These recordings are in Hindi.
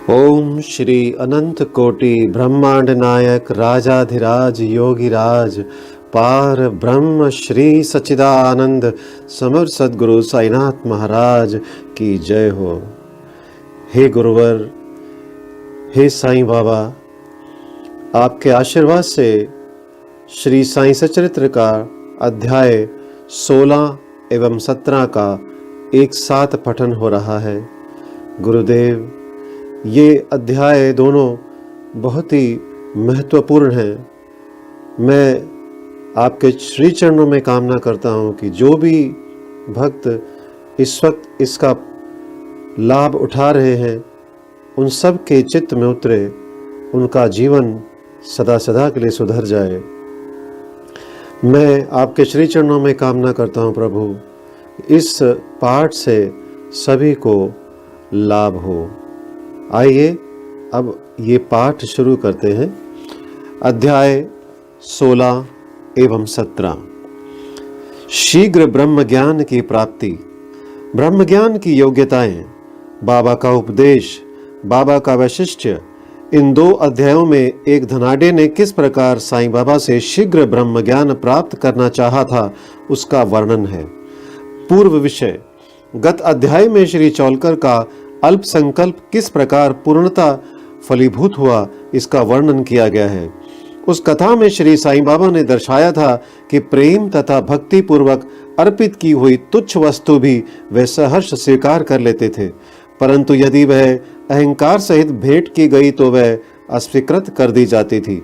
ओम श्री अनंत कोटि ब्रह्मांड नायक राजाधिराज योगिराज पार ब्रह्म श्री सच्चिदानंद समर सद्गुरु साईनाथ महाराज की जय हो। हे गुरुवर, हे साईं बाबा, आपके आशीर्वाद से श्री साईं सचरित्र का अध्याय 16 एवं 17 का एक साथ पठन हो रहा है। गुरुदेव, ये अध्याय दोनों बहुत ही महत्वपूर्ण हैं। मैं आपके श्री चरणों में कामना करता हूँ कि जो भी भक्त इस वक्त इसका लाभ उठा रहे हैं, उन सब के चित्त में उतरे, उनका जीवन सदा सदा के लिए सुधर जाए। मैं आपके श्री चरणों में कामना करता हूँ प्रभु, इस पाठ से सभी को लाभ हो। आइए अब ये पाठ शुरू करते हैं। अध्याय 16 एवं 17। शीघ्र ब्रह्म ज्ञान की प्राप्ति, ब्रह्म ज्ञान की योग्यताएं, बाबा का उपदेश, बाबा का वैशिष्ट्य। इन 2 अध्यायों में एक धनाढ्य ने किस प्रकार साईं बाबा से शीघ्र ब्रह्म ज्ञान प्राप्त करना चाहा था, उसका वर्णन है। पूर्व विषय, गत अध्याय में श्री चौलकर का अल्प संकल्प किस प्रकार पूर्णता फलीभूत हुआ, इसका वर्णन किया गया है। उस कथा में श्री साईं बाबा ने दर्शाया था कि प्रेम तथा भक्ति पूर्वक अर्पित की हुई तुच्छ वस्तु भी वे सहर्ष स्वीकार कर लेते थे, परंतु यदि वह अहंकार सहित भेंट की गई तो वह अस्वीकृत कर दी जाती थी।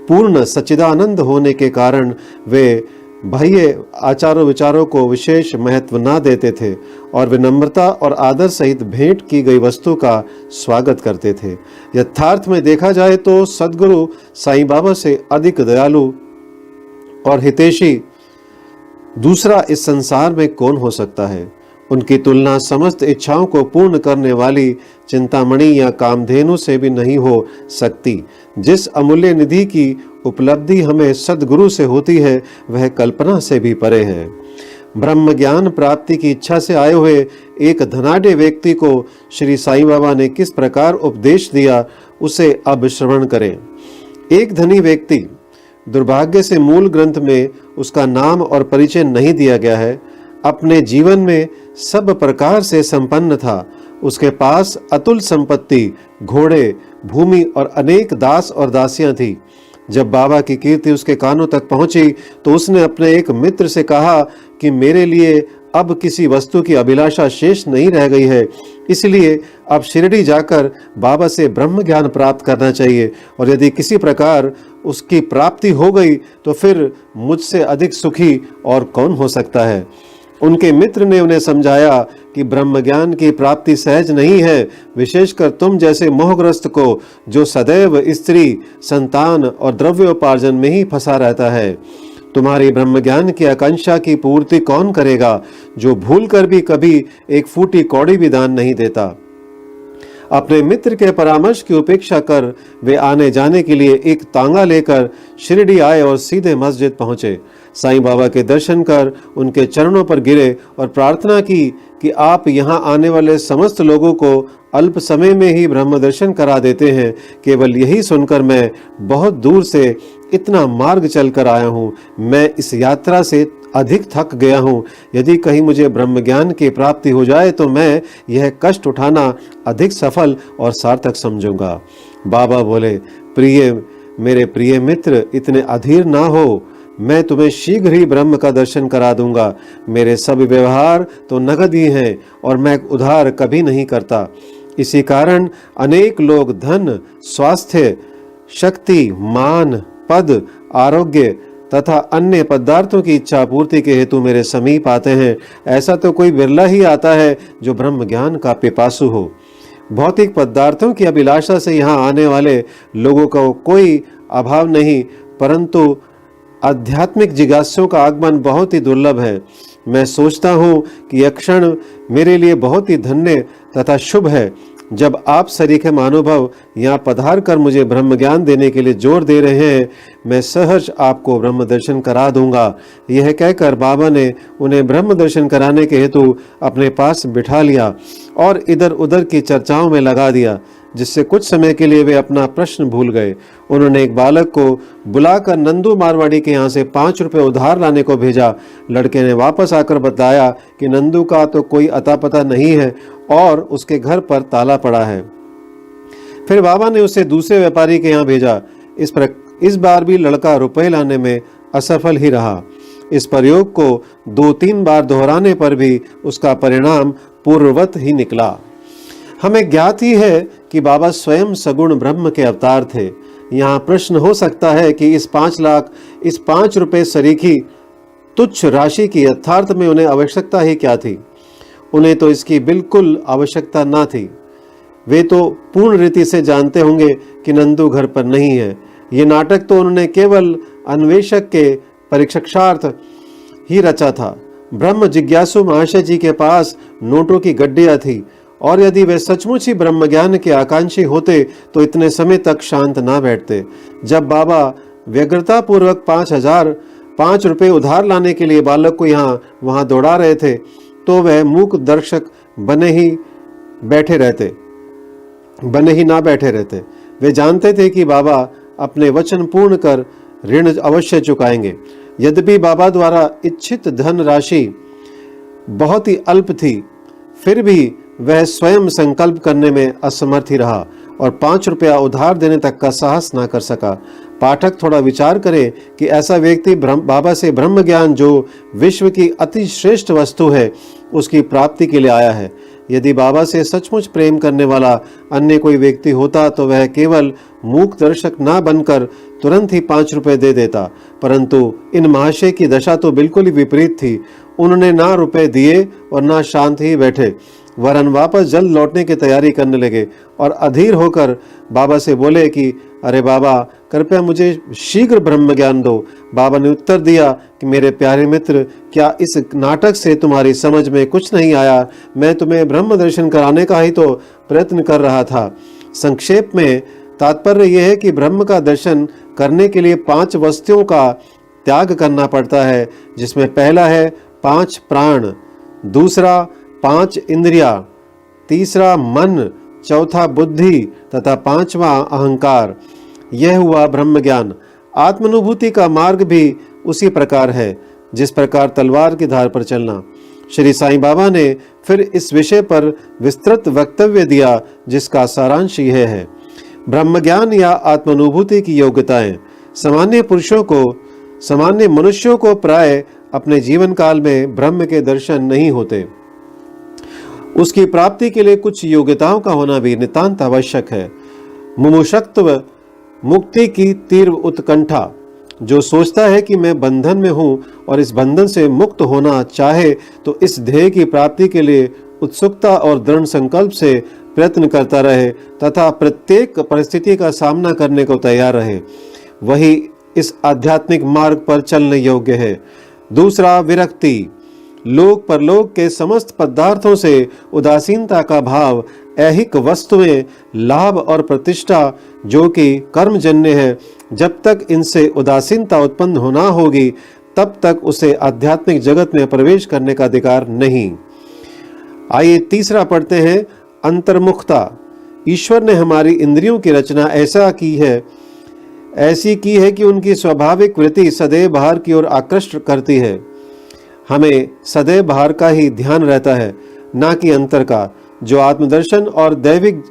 पूर्ण सच्चिदानंद होने के कारण वे बाह्य आचारों विचारों को विशेष महत्व न देते थे और विनम्रता और आदर सहित भेंट की गई वस्तु का स्वागत करते थे। यथार्थ में देखा जाए तो सद्गुरु साईं बाबा से अधिक दयालु और हितैषी दूसरा इस संसार में कौन हो सकता है। उनकी तुलना समस्त इच्छाओं को पूर्ण करने वाली चिंतामणि या कामधेनु से भी नहीं हो सकती। जिस अमूल्य निधि की उपलब्धि हमें सद्गुरु से होती है, वह कल्पना से भी परे है। ब्रह्म ज्ञान प्राप्ति की इच्छा से आए हुए एक धनाढ्य व्यक्ति को श्री साईं बाबा ने किस प्रकार उपदेश दिया, उसे अब श्रवण करें। एक धनी व्यक्ति, दुर्भाग्य से मूल ग्रंथ में उसका नाम और परिचय नहीं दिया गया है, अपने जीवन में सब प्रकार से संपन्न था। उसके पास अतुल संपत्ति, घोड़े, भूमि और अनेक दास और दासियां थी। जब बाबा की कीर्ति उसके कानों तक पहुंची तो उसने अपने एक मित्र से कहा कि मेरे लिए अब किसी वस्तु की अभिलाषा शेष नहीं रह गई है, इसलिए अब शिरडी जाकर बाबा से ब्रह्म ज्ञान प्राप्त करना चाहिए, और यदि किसी प्रकार उसकी प्राप्ति हो गई तो फिर मुझसे अधिक सुखी और कौन हो सकता है। उनके मित्र ने उन्हें समझाया कि ब्रह्म ज्ञान की प्राप्ति सहज नहीं है, विशेषकर तुम जैसे मोहग्रस्त को, जो सदैव स्त्री, संतान और द्रव्योपार्जन में ही फंसा रहता है। तुम्हारी ब्रह्म ज्ञान की आकांक्षा की पूर्ति कौन करेगा, जो भूल कर भी कभी एक फूटी कौड़ी भी दान नहीं देता। अपने मित्र के परामर्श की उपेक्षा कर वे आने जाने के लिए एक तांगा लेकर शिरडी आए और सीधे मस्जिद पहुंचे। साईं बाबा के दर्शन कर उनके चरणों पर गिरे और प्रार्थना की कि आप यहाँ आने वाले समस्त लोगों को अल्प समय में ही ब्रह्म दर्शन करा देते हैं। केवल यही सुनकर मैं बहुत दूर से इतना मार्ग चलकर आया हूँ। मैं इस यात्रा से अधिक थक गया हूँ। यदि कहीं मुझे ब्रह्म ज्ञान की प्राप्ति हो जाए तो मैं यह कष्ट उठाना अधिक सफल और सार्थक समझूंगा। बाबा बोले, मेरे प्रिय मित्र, इतने अधीर ना हो। मैं तुम्हें शीघ्र ही ब्रह्म का दर्शन करा दूंगा। मेरे सब व्यवहार तो नगद ही हैं और मैं उधार कभी नहीं करता। इसी कारण अनेक लोग धन, स्वास्थ्य, शक्ति, मान, पद, आरोग्य तथा अन्य पदार्थों की इच्छा पूर्ति के हेतु मेरे समीप आते हैं। ऐसा तो कोई बिरला ही आता है जो ब्रह्म ज्ञान का पिपासु हो। भौतिक पदार्थों की अभिलाषा से यहाँ आने वाले लोगों का कोई अभाव नहीं, परंतु आध्यात्मिक जिज्ञासुओं का आगमन बहुत ही दुर्लभ है। मैं सोचता हूँ कि यह क्षण मेरे लिए बहुत ही धन्य तथा शुभ है, जब आप सरीखे महानुभाव यहाँ पधार कर मुझे ब्रह्म ज्ञान देने के लिए जोर दे रहे हैं। मैं सहर्ष आपको ब्रह्म दर्शन करा दूंगा। यह कहकर बाबा ने उन्हें ब्रह्म दर्शन कराने के हेतु अपने पास बिठा लिया और इधर उधर की चर्चाओं में लगा दिया। जिससे कुछ समय के लिए वे अपना प्रश्न भूल गए। उन्होंने एक बालक को बुलाकर नंदू मारवाड़ी के यहाँ से 5 रुपए उधार लाने को भेजा। लड़के ने वापस आकर बताया कि नंदू का तो कोई अता पता नहीं है और उसके घर पर ताला पड़ा है। फिर बाबा ने उसे दूसरे व्यापारी के यहाँ भेजा। इस बार भी लड़का रुपए लाने में असफल ही रहा। इस प्रयोग को 2-3 बार दोहराने पर भी उसका परिणाम पूर्ववत ही निकला। हमें ज्ञात ही है कि बाबा स्वयं सगुण ब्रह्म के अवतार थे। यहाँ प्रश्न हो सकता है कि इस 5 लाख, इस 5 रुपए सरीखी तुच्छ राशि की यथार्थ में उन्हें आवश्यकता ही क्या थी। उन्हें तो इसकी बिल्कुल आवश्यकता ना थी। वे तो पूर्ण रीति से जानते होंगे कि नंदू घर पर नहीं है। ये नाटक तो उन्होंने केवल अन्वेषक के परीक्षार्थ ही रचा था। ब्रह्म जिज्ञासु महाशय जी के पास नोटों की गड्डियां थी और यदि वे सचमुच ही ब्रह्म ज्ञान के आकांक्षी होते तो इतने समय तक शांत ना बैठते। जब बाबा व्यग्रता पूर्वक 5 रुपए उधार लाने के लिए बालक को यहाँ वहां दौड़ा रहे थे तो वह मूक दर्शक बने ही ना बैठे रहते। वे जानते थे कि बाबा अपने वचन पूर्ण कर ऋण अवश्य चुकाएंगे। यद्यपि बाबा द्वारा इच्छित धन राशि बहुत ही अल्प थी, फिर भी वह स्वयं संकल्प करने में असमर्थ ही रहा और 5 रुपया उधार देने तक का साहस ना कर सका। पाठक थोड़ा विचार करे कि ऐसा व्यक्ति बाबा से ब्रह्म ज्ञान, जो विश्व की अति श्रेष्ठ वस्तु है, उसकी प्राप्ति के लिए आया है। यदि बाबा से सचमुच प्रेम करने वाला अन्य कोई व्यक्ति होता तो वह केवल मूक दर्शक ना बनकर तुरंत ही 5 रुपए दे देता, परंतु इन महाशय की दशा तो बिल्कुल ही विपरीत थी। उन्होंने ना रुपए दिए और ना शांत ही बैठे, वरन वापस जल्द लौटने की तैयारी करने लगे और अधीर होकर बाबा से बोले कि अरे बाबा, कृपया मुझे शीघ्र ब्रह्म ज्ञान दो। बाबा ने उत्तर दिया कि मेरे प्यारे मित्र, क्या इस नाटक से तुम्हारी समझ में कुछ नहीं आया? मैं तुम्हें ब्रह्म दर्शन कराने का ही तो प्रयत्न कर रहा था। संक्षेप में तात्पर्य यह है कि ब्रह्म का दर्शन करने के लिए 5 वस्तुओं का त्याग करना पड़ता है, जिसमें पहला है 5 प्राण, दूसरा 5 इंद्रिया, तीसरा मन, चौथा बुद्धि तथा 5वां अहंकार। यह हुआ ब्रह्म ज्ञान। आत्मानुभूति का मार्ग भी उसी प्रकार है जिस प्रकार तलवार की धार पर चलना। श्री साईं बाबा ने फिर इस विषय पर विस्तृत वक्तव्य दिया, जिसका सारांश यह है। ब्रह्म ज्ञान या आत्मानुभूति की योग्यताएं सामान्य मनुष्यों को प्राय अपने जीवन काल में ब्रह्म के दर्शन नहीं होते। उसकी प्राप्ति के लिए कुछ योग्यताओं का होना भी नितांत आवश्यक है। मुमुक्षुत्व, मुक्ति की तीव्र उत्कंठा। जो सोचता है कि मैं बंधन में हूं और इस बंधन से मुक्त होना चाहे तो इस ध्येय की प्राप्ति के लिए उत्सुकता और दृढ़ संकल्प से प्रयत्न करता रहे तथा प्रत्येक परिस्थिति का सामना करने को तैयार रहे, वही इस आध्यात्मिक मार्ग पर चलने योग्य है। दूसरा, विरक्ति। लोक परलोक के समस्त पदार्थों से उदासीनता का भाव, ऐहिक वस्तुएं, लाभ और प्रतिष्ठा जो कि कर्मजन्य है, जब तक इनसे उदासीनता उत्पन्न होना होगी तब तक उसे आध्यात्मिक जगत में प्रवेश करने का अधिकार नहीं। आइए तीसरा पढ़ते हैं, अंतर्मुखता। ईश्वर ने हमारी इंद्रियों की रचना ऐसी की है कि उनकी स्वाभाविक वृत्ति सदैव बाहर की ओर आकृष्ट करती है। हमें सदैव बाहर का ही ध्यान रहता है, ना कि अंतर का। जो आत्मदर्शन और दैविक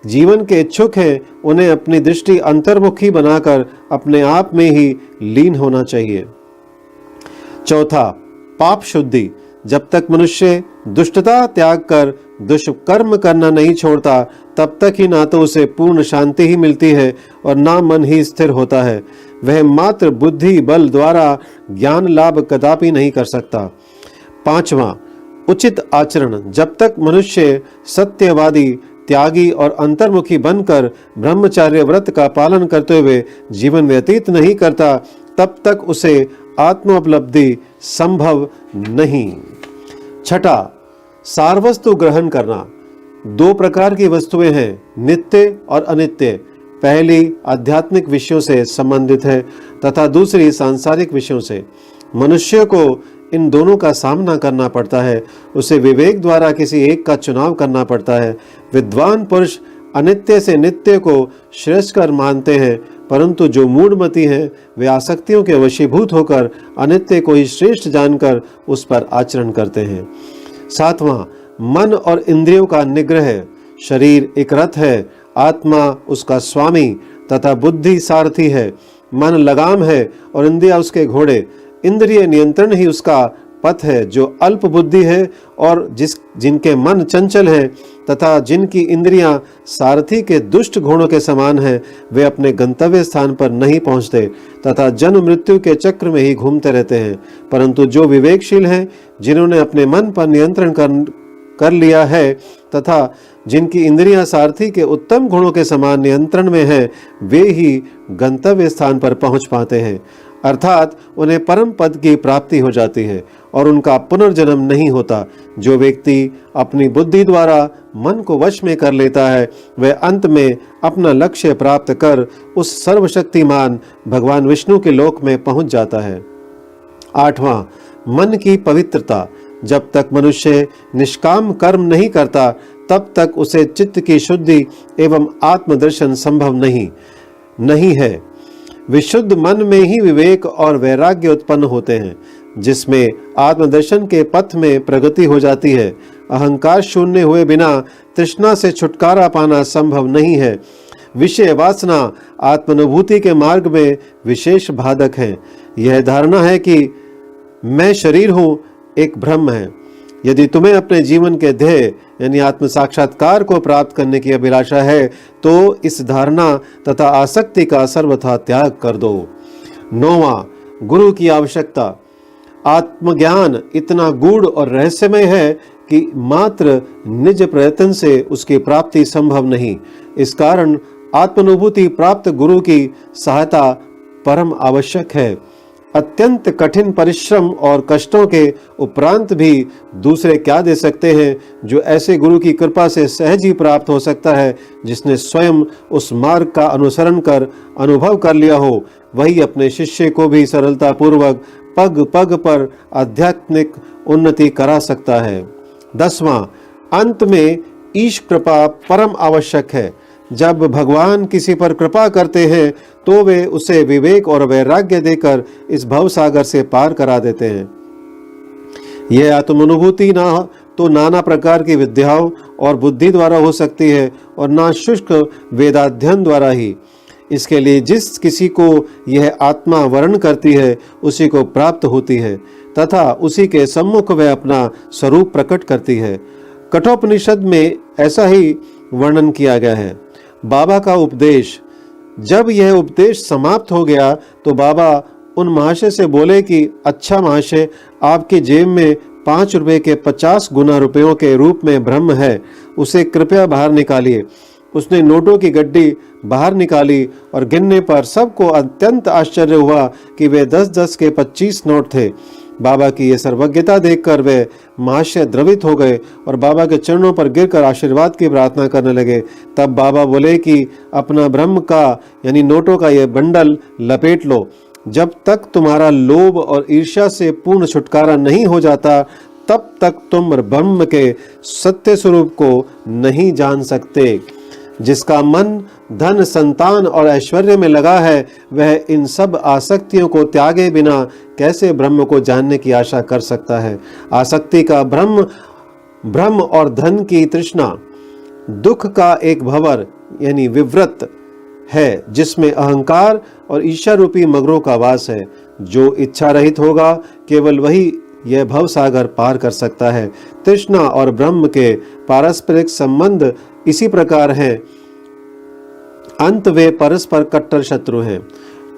जीवन के इच्छुक हैं, उन्हें अपनी दृष्टि अंतर्मुखी बनाकर अपने आप में ही लीन होना चाहिए। चौथा, पाप शुद्धि। जब तक मनुष्य दुष्टता त्याग कर दुष्कर्म करना नहीं छोड़ता, तब तक ही ना तो उसे पूर्ण शांति ही मिलती है और ना मन ही स्थिर होता है। वह मात्र बुद्धि बल द्वारा ज्ञान लाभ कदापि नहीं कर सकता। पांचवा, उचित आचरण। जब तक मनुष्य सत्यवादी, त्यागी और अंतर्मुखी बनकर ब्रह्मचार्य व्रत का पालन करते हुए जीवन व्यतीत नहीं करता, तब तक उसे आत्मोपलब्धि संभव नहीं। छठा, सारवस्तु ग्रहण करना। 2 प्रकार की वस्तुएं हैं, नित्य और अनित्य। पहली आध्यात्मिक विषयों से संबंधित है तथा दूसरी सांसारिक विषयों से। मनुष्य को इन दोनों का सामना करना पड़ता है। उसे विवेक द्वारा किसी एक का चुनाव करना पड़ता है। विद्वान पुरुष अनित्य से नित्य को श्रेष्ठकर मानते हैं, परंतु जो मूढ़मती हैं वे आसक्तियों के वशीभूत होकर अनित्य को ही श्रेष्ठ जानकर उस पर आचरण करते हैं। 7वां, मन और इंद्रियों का निग्रह। शरीर एक रथ है, आत्मा उसका स्वामी तथा बुद्धि सारथी है। मन लगाम है और इंद्रियां उसके घोड़े। इंद्रिय नियंत्रण ही उसका पथ है। जो अल्प बुद्धि है और जिनके मन चंचल हैं तथा जिनकी इंद्रियां सारथी के दुष्ट घोड़ों के समान हैं, वे अपने गंतव्य स्थान पर नहीं पहुंचते तथा जन्म मृत्यु के चक्र में ही घूमते रहते हैं। परंतु जो विवेकशील हैं, जिन्होंने अपने मन पर नियंत्रण कर लिया है तथा जिनकी इंद्रियां सारथी के उत्तम गुणों के समान नियंत्रण में हैं, वे ही गंतव्य स्थान पर पहुंच पाते हैं, अर्थात उन्हें परम पद की प्राप्ति हो जाती है और उनका पुनर्जन्म नहीं होता। जो व्यक्ति अपनी बुद्धि द्वारा मन को वश में कर लेता है, वह अंत में अपना लक्ष्य प्राप्त कर उस सर्वशक्तिमान भगवान विष्णु के लोक में पहुंच जाता है। 8वां, मन की पवित्रता। जब तक मनुष्य निष्काम कर्म नहीं करता, तब तक उसे चित्त की शुद्धि एवं आत्मदर्शन संभव नहीं है। विशुद्ध मन में ही विवेक और वैराग्य उत्पन्न होते हैं, जिसमें आत्मदर्शन के पथ में प्रगति हो जाती है। अहंकार शून्य हुए बिना तृष्णा से छुटकारा पाना संभव नहीं है। विषय वासना आत्मानुभूति के मार्ग में विशेष बाधक है। यह धारणा है कि मैं शरीर हूँ, एक भ्रम है। यदि तुम्हें अपने जीवन के ध्येय यानी आत्म साक्षात्कार को प्राप्त करने की अभिलाषा है, तो इस धारणा तथा आसक्ति का सर्वथा त्याग कर दो। 9वां, गुरु की आवश्यकता। आत्मज्ञान इतना गूढ़ और रहस्यमय है कि मात्र निज प्रयत्न से उसकी प्राप्ति संभव नहीं। इस कारण आत्मानुभूति प्राप्त गुरु की सहायता परम आवश्यक है। अत्यंत कठिन परिश्रम और कष्टों के उपरांत भी दूसरे क्या दे सकते हैं, जो ऐसे गुरु की कृपा से सहज ही प्राप्त हो सकता है, जिसने स्वयं उस मार्ग का अनुसरण कर अनुभव कर लिया हो। वही अपने शिष्य को भी सरलता पूर्वक पग पग पर आध्यात्मिक उन्नति करा सकता है। 10वां, अंत में ईश कृपा परम आवश्यक है। जब भगवान किसी पर कृपा करते हैं, तो वे उसे विवेक और वैराग्य देकर इस भवसागर से पार करा देते हैं। यह आत्मानुभूति ना तो नाना प्रकार की विद्याओं और बुद्धि द्वारा हो सकती है और ना शुष्क वेदाध्ययन द्वारा ही। इसके लिए जिस किसी को यह आत्मा वर्ण करती है, उसी को प्राप्त होती है तथा उसी के सम्मुख वह अपना स्वरूप प्रकट करती है। कठोपनिषद में ऐसा ही वर्णन किया गया है। बाबा का उपदेश। जब यह उपदेश समाप्त हो गया, तो बाबा उन महाशय से बोले कि अच्छा महाशय, आपकी जेब में 5 रुपए के 50 गुना रुपयों के रूप में ब्रह्म है, उसे कृपया बाहर निकालिए। उसने नोटों की गड्डी बाहर निकाली और गिनने पर सबको अत्यंत आश्चर्य हुआ कि वे 10-10 के 25 नोट थे। बाबा की यह सर्वज्ञता देखकर वे महाशय द्रवित हो गए और बाबा के चरणों पर गिरकर आशीर्वाद की प्रार्थना करने लगे। तब बाबा बोले कि अपना ब्रह्म का यानी नोटों का यह बंडल लपेट लो। जब तक तुम्हारा लोभ और ईर्ष्या से पूर्ण छुटकारा नहीं हो जाता, तब तक तुम ब्रह्म के सत्य स्वरूप को नहीं जान सकते। जिसका मन धन, संतान और ऐश्वर्य में लगा है, वह इन सब आसक्तियों को त्यागे बिना कैसे ब्रह्म को जानने की आशा कर सकता है। आसक्ति का ब्रह्म और धन की तृष्णा दुख का एक भंवर यानी विवृत है, जिसमें अहंकार और ईर्ष्या रूपी मगरों का वास है। जो इच्छा रहित होगा, केवल वही यह भवसागर पार कर सकता है। तृष्णा और ब्रह्म के पारस्परिक संबंध इसी प्रकार हैं, अंत वे परस्पर कट्टर शत्रु हैं।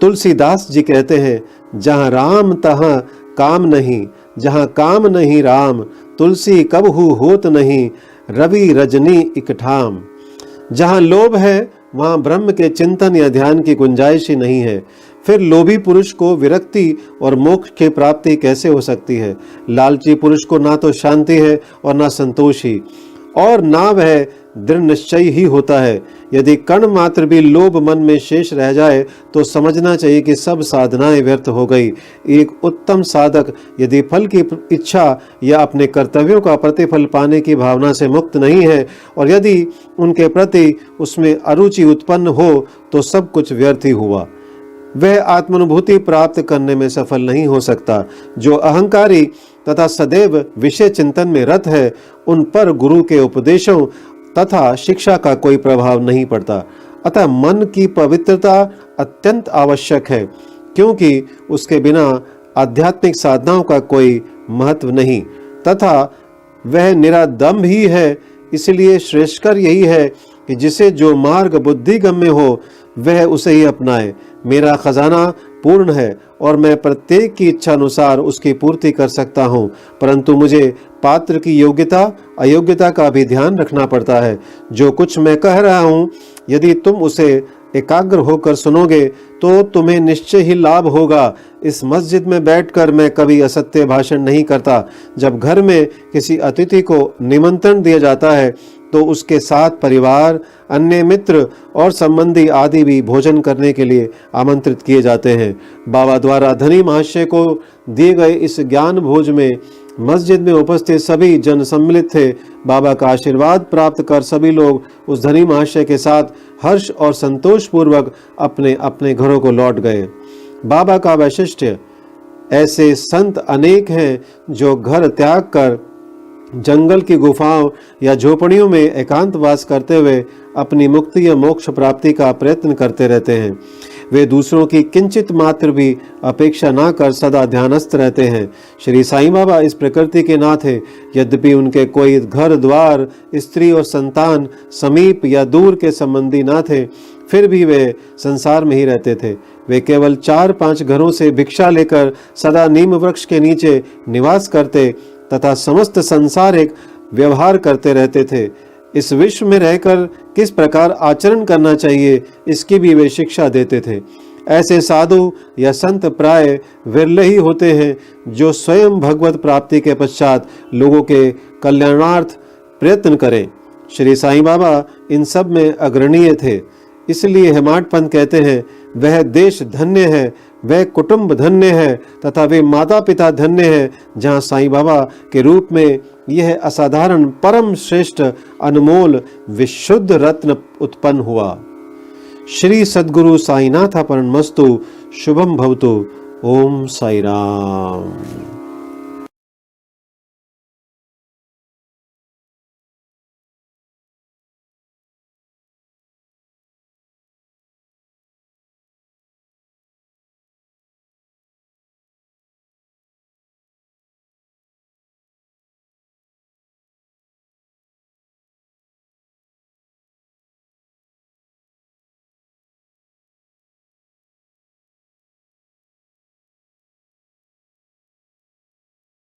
तुलसीदास जी कहते हैं, जहाँ राम तहाँ काम नहीं, जहाँ काम नहीं राम, तुलसी कबहू होत नहीं, रवि रजनी इकठाम। जहाँ लोभ है, वहाँ ब्रह्म के चिंतन या ध्यान की गुंजाइश ही नहीं है। फिर लोभी पुरुष को विरक्ति और मोक्ष की प्राप्ति कैसे हो सकती है। लालची पुरुष को ना तो शांति है और ना संतोष ही, और ना वह दृढ़ निश्चय ही होता है। यदि कण मात्र भी लोभ मन में शेष रह जाए तो समझना चाहिए कि सब साधनाएं व्यर्थ हो गई। एक उत्तम साधक यदि फल की इच्छा या अपने कर्तव्यों का प्रतिफल पाने की भावना से मुक्त नहीं है और यदि उनके प्रति उसमें अरुचि उत्पन्न हो तो सब कुछ व्यर्थ ही हुआ। वह आत्मानुभूति प्राप्त करने में सफल नहीं हो सकता। जो अहंकारी तथा सदैव विषय चिंतन में रत है उन पर गुरु के उपदेशों तथा शिक्षा का कोई प्रभाव नहीं पड़ता। अतः मन की पवित्रता अत्यंत आवश्यक है, क्योंकि उसके बिना आध्यात्मिक साधनाओं का कोई महत्व नहीं तथा वह निरादम्भ ही है। इसलिए श्रेष्ठकर यही है कि जिसे जो मार्ग बुद्धिगम्य हो वह उसे ही अपनाए। मेरा खजाना पूर्ण है और मैं प्रत्येक की इच्छा अनुसार उसकी पूर्ति कर सकता हूँ, परंतु मुझे पात्र की योग्यता अयोग्यता का भी ध्यान रखना पड़ता है। जो कुछ मैं कह रहा हूँ यदि तुम उसे एकाग्र होकर सुनोगे तो तुम्हें निश्चय ही लाभ होगा। इस मस्जिद में बैठकर मैं कभी असत्य भाषण नहीं करता। जब घर में किसी अतिथि को निमंत्रण दिया जाता है तो उसके साथ परिवार, अन्य मित्र और संबंधी आदि भी भोजन करने के लिए आमंत्रित किए जाते हैं। बाबा द्वारा धनी महाशय को दिए गए इस ज्ञान भोज में मस्जिद में उपस्थित सभी जन सम्मिलित थे। बाबा का आशीर्वाद प्राप्त कर सभी लोग उस धनी महाशय के साथ हर्ष और संतोष पूर्वक अपने अपने घरों को लौट गए। बाबा का वैशिष्ट्य, ऐसे संत अनेक हैं जो घर त्याग कर जंगल की गुफाओं या झोपड़ियों में एकांतवास करते हुए अपनी मुक्ति या मोक्ष प्राप्ति का प्रयत्न करते रहते हैं। वे दूसरों की किंचित मात्र भी अपेक्षा ना कर सदा ध्यानस्थ रहते हैं। श्री साईं बाबा इस प्रकृति के नाथ थे। यद्यपि उनके कोई घर द्वार, स्त्री और संतान समीप या दूर के संबंधी ना थे, फिर भी वे संसार में ही रहते थे। वे केवल 4-5 घरों से भिक्षा लेकर सदा नीम वृक्ष के नीचे निवास करते तथा समस्त संसारिक व्यवहार करते रहते थे। इस विश्व में रहकर किस प्रकार आचरण करना चाहिए इसकी भी वे शिक्षा देते थे। ऐसे साधु या संत प्राय विरले ही होते हैं जो स्वयं भगवत प्राप्ति के पश्चात लोगों के कल्याणार्थ प्रयत्न करें। श्री साईं बाबा इन सब में अग्रणीय थे। इसलिए हेमाड पंत कहते हैं, वह देश धन्य है, वह कुटुंब धन्य है तथा वे माता पिता धन्य है जहाँ साईं बाबा के रूप में यह असाधारण परम श्रेष्ठ अनमोल विशुद्ध रत्न उत्पन्न हुआ। श्री सद्गुरु साईनाथ परमस्तु। शुभम भवतु। ओम साई राम।